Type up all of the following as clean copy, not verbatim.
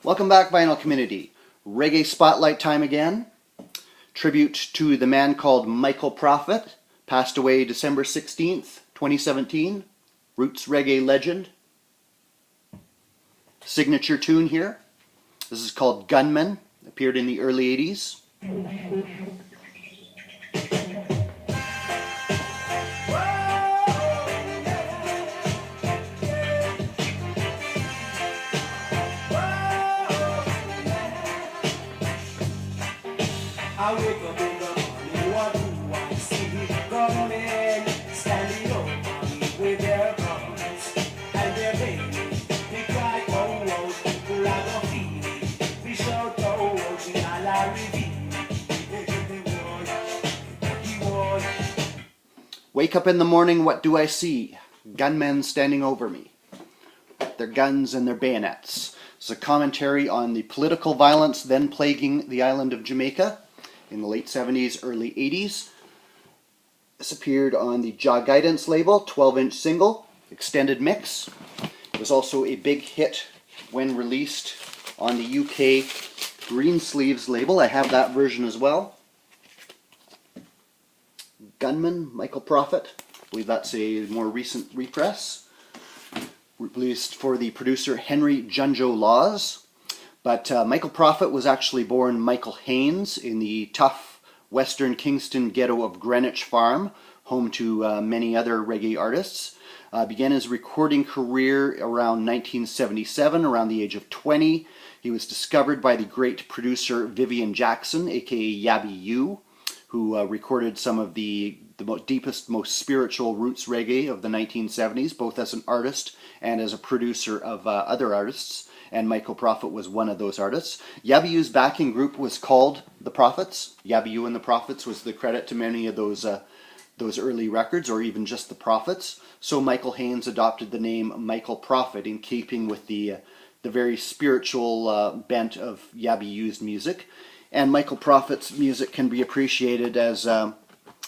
Welcome back, Vinyl Community. Reggae Spotlight time again. Tribute to the man called Michael Prophet, passed away December 16th, 2017. Roots reggae legend. Signature tune here. This is called Gunman, appeared in the early 80s. I wake up in the morning, what do I see? Gunmen standing over me with their guns and their babies. They cry, oh, oh, people are gonna feel it. We shout, oh, oh, we all are revealing. Wake up in the morning, what do I see? Gunmen standing over me, with their guns and their bayonets. It's a commentary on the political violence then plaguing the island of Jamaica in the late 70s, early 80s. This appeared on the Jaw Guidance label, 12-inch single, extended mix. It was also a big hit when released on the UK Greensleeves label. I have that version as well. Gunman, Michael Prophet. I believe that's a more recent repress. Released for the producer Henry Junjo Laws. But Michael Prophet was actually born Michael Haynes in the tough western Kingston ghetto of Greenwich Farm, home to many other reggae artists. Began his recording career around 1977, around the age of 20. He was discovered by the great producer Vivian Jackson, aka Yabby U, who recorded some of the deepest, most spiritual roots reggae of the 1970s, both as an artist and as a producer of other artists. And Michael Prophet was one of those artists. Yabby U's backing group was called The Prophets. Yabby U and The Prophets was the credit to many of those early records, or even just The Prophets. So Michael Haynes adopted the name Michael Prophet in keeping with the very spiritual bent of Yabby U's music. And Michael Prophet's music can be appreciated as,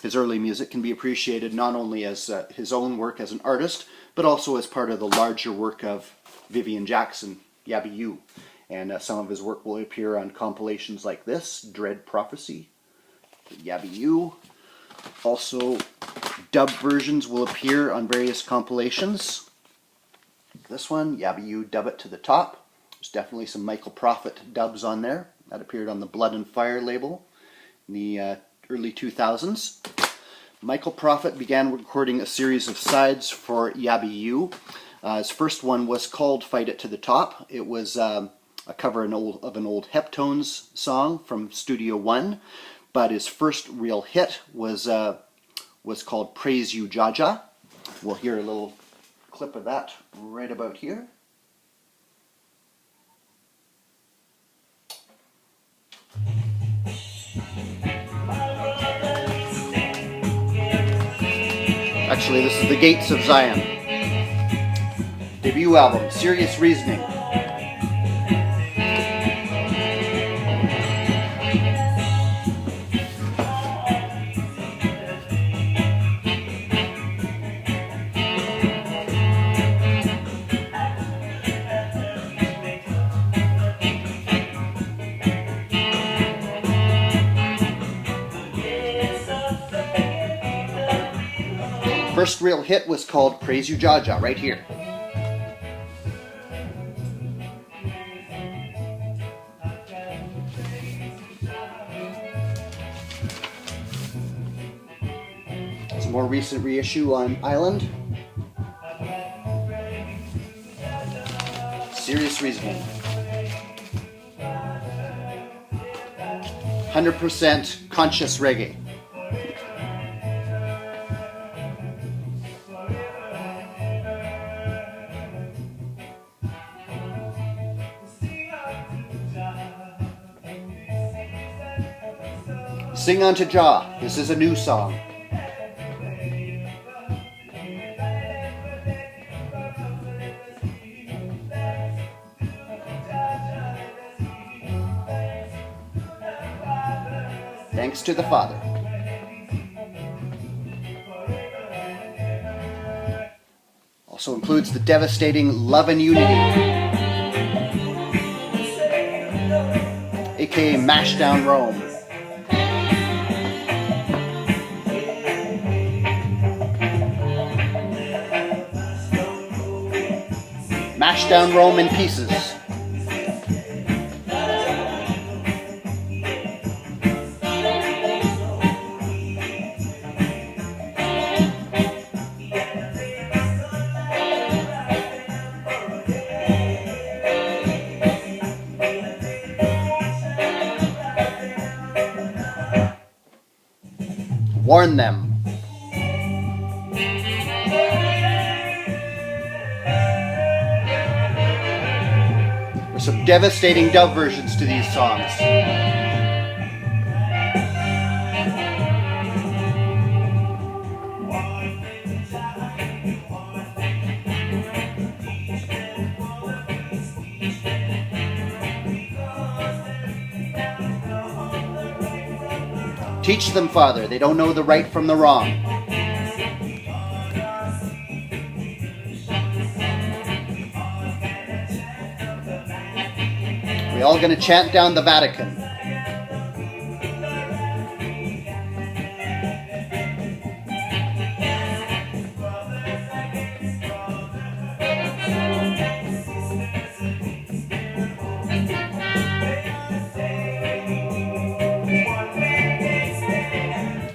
his early music can be appreciated not only as his own work as an artist, but also as part of the larger work of Vivian Jackson, Yabby U. And some of his work will appear on compilations like this, Dread Prophecy, Yabby U. Also, dub versions will appear on various compilations. This one, Yabby U, Dub It to the Top. There's definitely some Michael Prophet dubs on there. That appeared on the Blood and Fire label in the early 2000s. Michael Prophet began recording a series of sides for Yabby U. His first one was called Fight It to the Top. It was a cover of an old Heptones song from Studio One, but his first real hit was called Praise You Jaja. We'll hear a little clip of that right about here. Actually, this is The Gates of Zion. Debut album, Serious Reasoning. First real hit was called Praise You Jaja, right here. It's a more recent reissue on Island. Serious Reasoning. 100% conscious reggae. Sing Unto Jah. This is a new song. Thanks to the Father. Also includes the devastating Love and Unity. aka Mash Down Rome. Mash down Rome in pieces. Warn them. There's some devastating dub versions to these songs. Teach them, Father. They don't know the right from the wrong. We all gonna chant down the Vatican.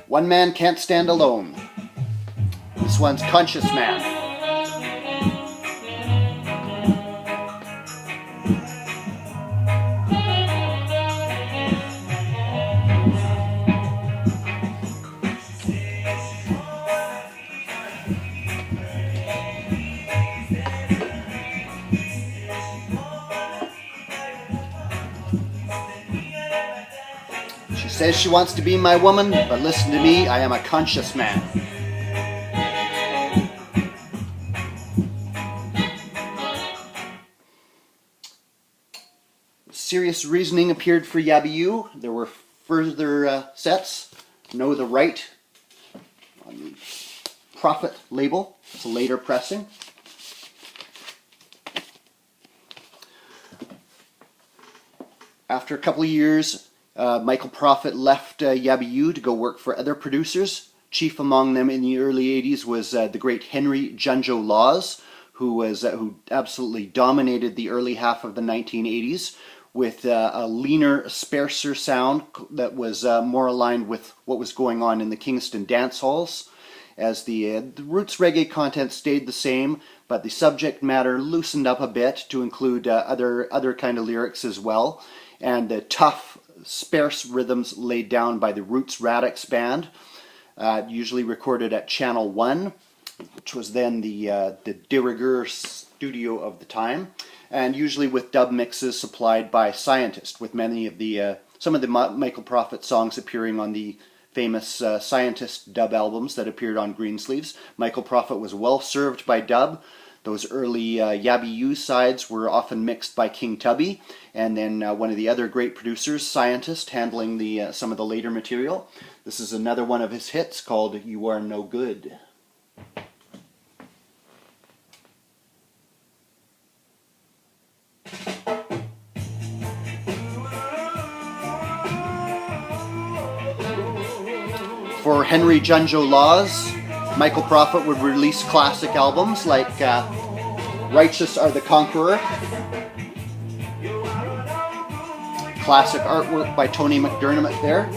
One man can't stand alone. This one's Conscious Man. She says she wants to be my woman, but listen to me, I am a conscious man. Serious Reasoning appeared for Yabiyu. There were further sets. Know the Right on the Prophet label. It's a later pressing. After a couple of years, Michael Prophet left Yabiyu to go work for other producers. Chief among them in the early 80s was the great Henry Junjo Laws, who absolutely dominated the early half of the 1980s with a leaner, sparser sound that was more aligned with what was going on in the Kingston dance halls. As the roots reggae content stayed the same, but the subject matter loosened up a bit to include other kind of lyrics as well, and the tough, sparse rhythms laid down by the Roots Radix Band, usually recorded at Channel 1, which was then the de rigueur studio of the time, and usually with dub mixes supplied by Scientist, with many of the some of the Michael Prophet songs appearing on the famous Scientist dub albums that appeared on Greensleeves. Michael Prophet was well served by dub. Those early Yabiyu sides were often mixed by King Tubby, and then one of the other great producers, Scientist, handling the some of the later material. This is another one of his hits called You Are No Good. For Henry Junjo Laws, Michael Prophet would release classic albums like Righteous Are the Conqueror, classic artwork by Tony McDermott there.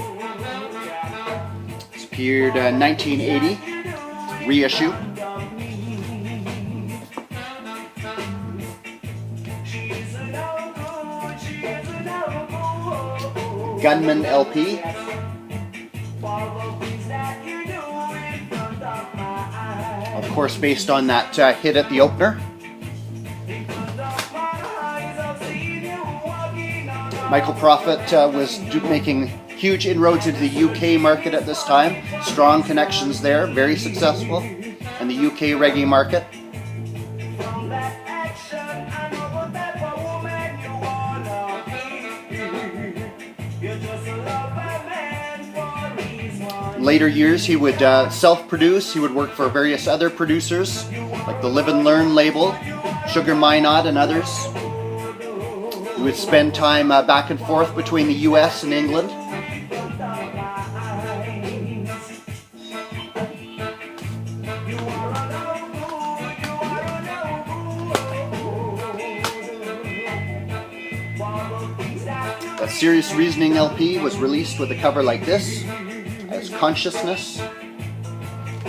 It's appeared 1980, reissue. Gunman LP. Of course, based on that hit at the opener. Michael Prophet was making huge inroads into the UK market at this time. Strong connections there, very successful in the UK reggae market. Later years, he would self-produce. He would work for various other producers, like the Live and Learn label, Sugar Minot, and others. He would spend time back and forth between the US and England. A Serious Reasoning LP was released with a cover like this, as Consciousness,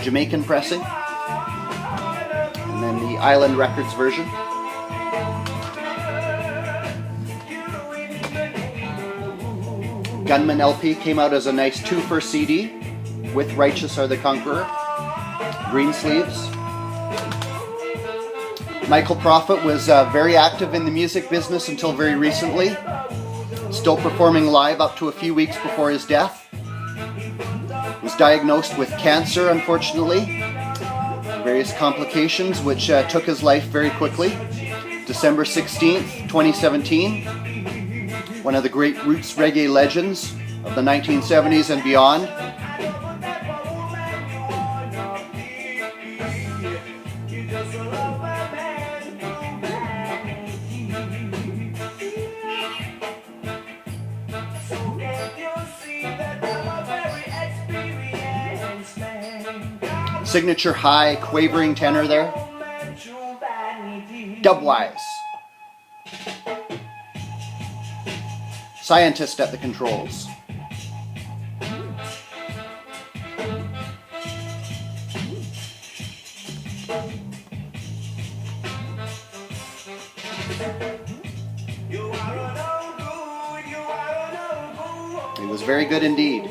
Jamaican pressing, and then the Island Records version. Gunman LP came out as a nice 2 for CD with Righteous Are the Conqueror, green sleeves. Michael Prophet was very active in the music business until very recently, still performing live up to a few weeks before his death. Was diagnosed with cancer, unfortunately, various complications which took his life very quickly. December 16th, 2017. One of the great roots reggae legends of the 1970s and beyond. Signature high, quavering tenor there. Dubwise. Scientist at the controls. He was very good indeed.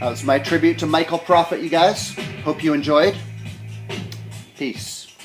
That's my tribute to Michael Prophet, you guys. Hope you enjoyed. Peace.